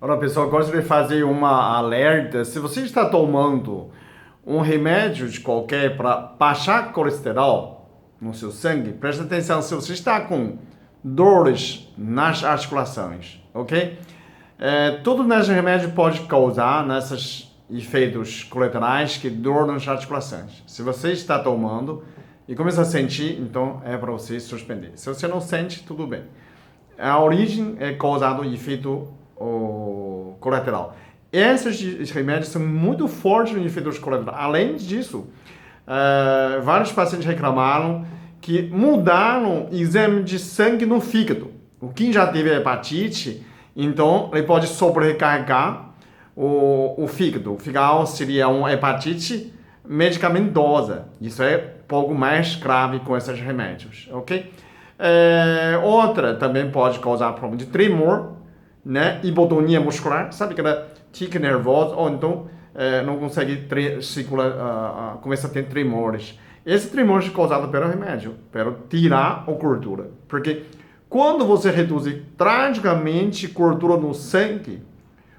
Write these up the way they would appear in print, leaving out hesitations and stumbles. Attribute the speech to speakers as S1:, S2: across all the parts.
S1: Olá pessoal, gostaria de fazer uma alerta. Se você está tomando um remédio de qualquer para baixar colesterol no seu sangue, preste atenção se você está com dores nas articulações, ok? Tudo nesse remédio pode causar nesses efeitos colaterais que dor nas articulações. Se você está tomando e começa a sentir, então é para você suspender. Se você não sente, tudo bem. A origem é causada do efeito colateral. Esses remédios são muito fortes no efeito colateral. Além disso, vários pacientes reclamaram que mudaram o exame de sangue no fígado. Quem já teve hepatite, então ele pode sobrecarregar o fígado. O fígado seria uma hepatite medicamentosa. Isso é um pouco mais grave com esses remédios, ok? Outra também pode causar problema de tremor, né? Hipotonia muscular, sabe aquela tique nervosa, ou então não consegue circular, começa a ter tremores. Esse tremor é causado pelo remédio, para tirar a gordura. Porque quando você reduz drasticamente gordura no sangue,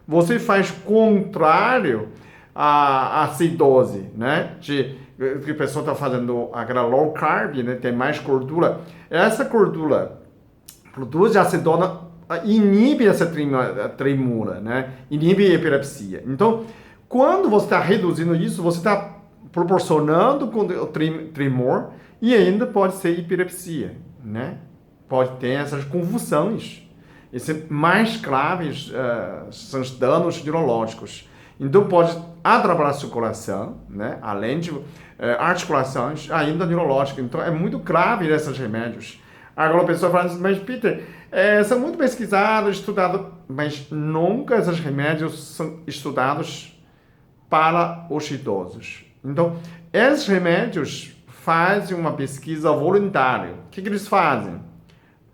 S1: você faz contrário à acidose, né? Que a pessoa está fazendo aquela low carb, né? Tem mais gordura. Essa gordura produz acidona, inibe essa tremura, né? Inibe a epilepsia. Então, quando você está reduzindo isso, você está proporcionando o tremor e ainda pode ser epilepsia, né? Pode ter essas convulsões. Esses mais graves são os danos neurológicos. Então, pode atrapalhar seu coração, né? Além de articulações, ainda neurológicas. Então, é muito grave esses remédios. Agora a pessoa fala assim, mas Peter, são muito pesquisados, estudados, mas nunca esses remédios são estudados para os idosos. Então, esses remédios fazem uma pesquisa voluntária. O que eles fazem?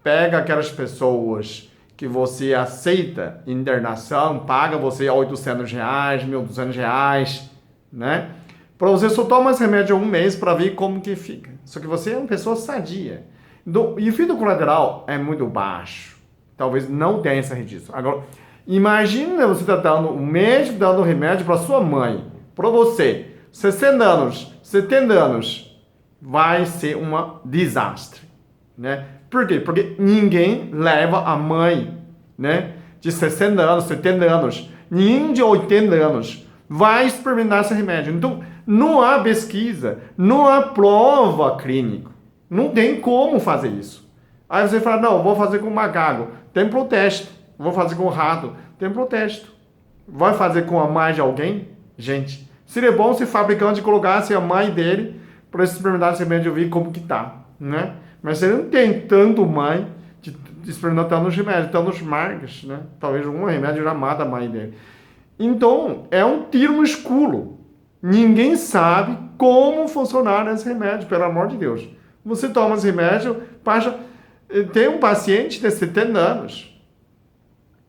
S1: Pega aquelas pessoas que você aceita internação, paga você R$800, R$1.200, né? Para você só tomar esse remédio um mês para ver como que fica. Só que você é uma pessoa sadia. Então, o efeito colateral é muito baixo. Talvez não tenha esse registro. Agora, imagina você está dando um médico dando remédio para sua mãe, para você, 60 anos, 70 anos, vai ser um desastre, né? Por quê? Porque ninguém leva a mãe, né, de 60 anos, 70 anos, ninguém de 80 anos vai experimentar esse remédio. Então, não há pesquisa, não há prova clínica. Não tem como fazer isso. Aí você fala, não, vou fazer com macaco. Tem protesto. Vou fazer com rato. Tem protesto. Vai fazer com a mãe de alguém? Gente, seria bom se o fabricante colocasse a mãe dele para experimentar esse remédio e ver como que tá, né? Mas você não tem tanto mãe de experimentar nos remédios, tantas marcas, né? Talvez um remédio já mata a mãe dele. Então, é um tiro no escuro. Ninguém sabe como funcionar esse remédio, pelo amor de Deus. Você toma esse remédio, tem um paciente de 70 anos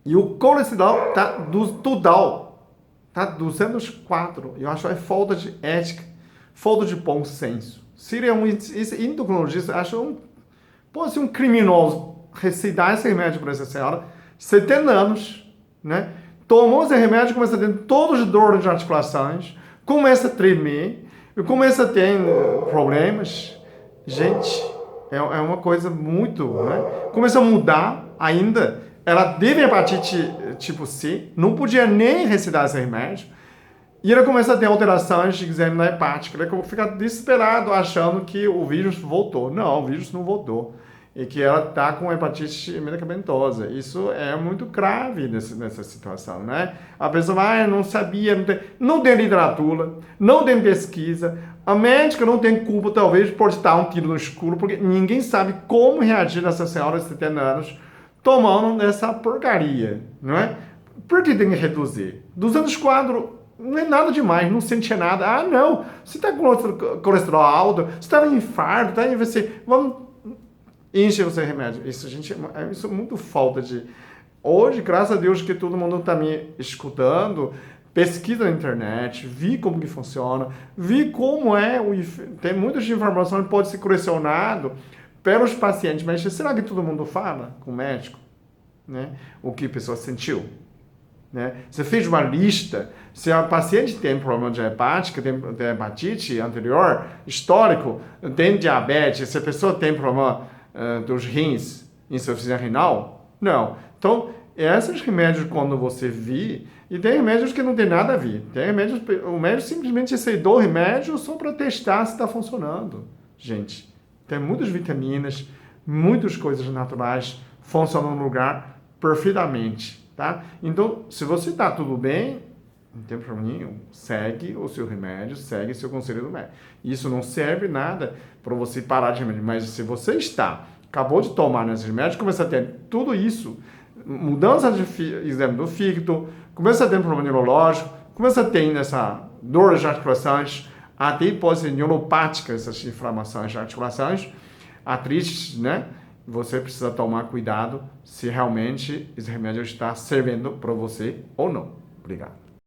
S1: e o colesterol está total, está 204. Eu acho que é falta de ética, falta de bom senso. Seria esse endocrinologista acha pode ser um criminoso receitar esse remédio para essa senhora, 70 anos, né? Tomou esse remédio, começa a ter todas as dores de articulações, começa a tremer, começa a ter problemas. Gente, é uma coisa muito, né? Começa a mudar ainda. Ela teve hepatite tipo C, não podia nem receitar esse remédio. E ela começa a ter alterações de exame na hepática. Ela fica desesperado achando que o vírus voltou. Não, o vírus não voltou. E que ela está com hepatite medicamentosa. Isso é muito grave nessa situação, né? A pessoa vai, não sabia, não tem literatura, não tem pesquisa. A médica não tem culpa, talvez, por estar um tiro no escuro, porque ninguém sabe como reagir nessa senhora de 70 anos tomando essa porcaria, não é? Por que tem que reduzir? 204 não é nada demais, não sente nada. Ah, não, você está com colesterol alto, você está em infarto, está em AVC, vamos encher o seu remédio. Isso, gente, isso é muito falta de... Hoje, graças a Deus que todo mundo está me escutando, pesquisa na internet, vi como que funciona, vi como tem muitas informações que podem ser colecionado pelos pacientes, mas será que todo mundo fala com o médico, né? O que a pessoa sentiu? né? Você fez uma lista. Se a paciente tem problema de hepática, tem hepatite anterior, histórico, tem diabetes, se a pessoa tem problema dos rins, insuficiência renal, não. Então, esses remédios, quando você vir, e tem remédios que não tem nada a ver. Tem remédios, o médico simplesmente receitou o remédio só para testar se está funcionando. Gente, tem muitas vitaminas, muitas coisas naturais funcionam no lugar perfeitamente, tá? Então, se você está tudo bem, não tem problema nenhum. Segue o seu remédio, segue o seu conselho do médico. Isso não serve nada para você parar de remédio. Mas se você acabou de tomar nesses remédios, começa a ter tudo isso, mudança de exame do fígado, começa a ter problema neurológico, começa a ter essa dor de articulações, até pode ser neuropática, essas inflamações de articulações, artrites, né? Você precisa tomar cuidado se realmente esse remédio está servindo para você ou não. Obrigado.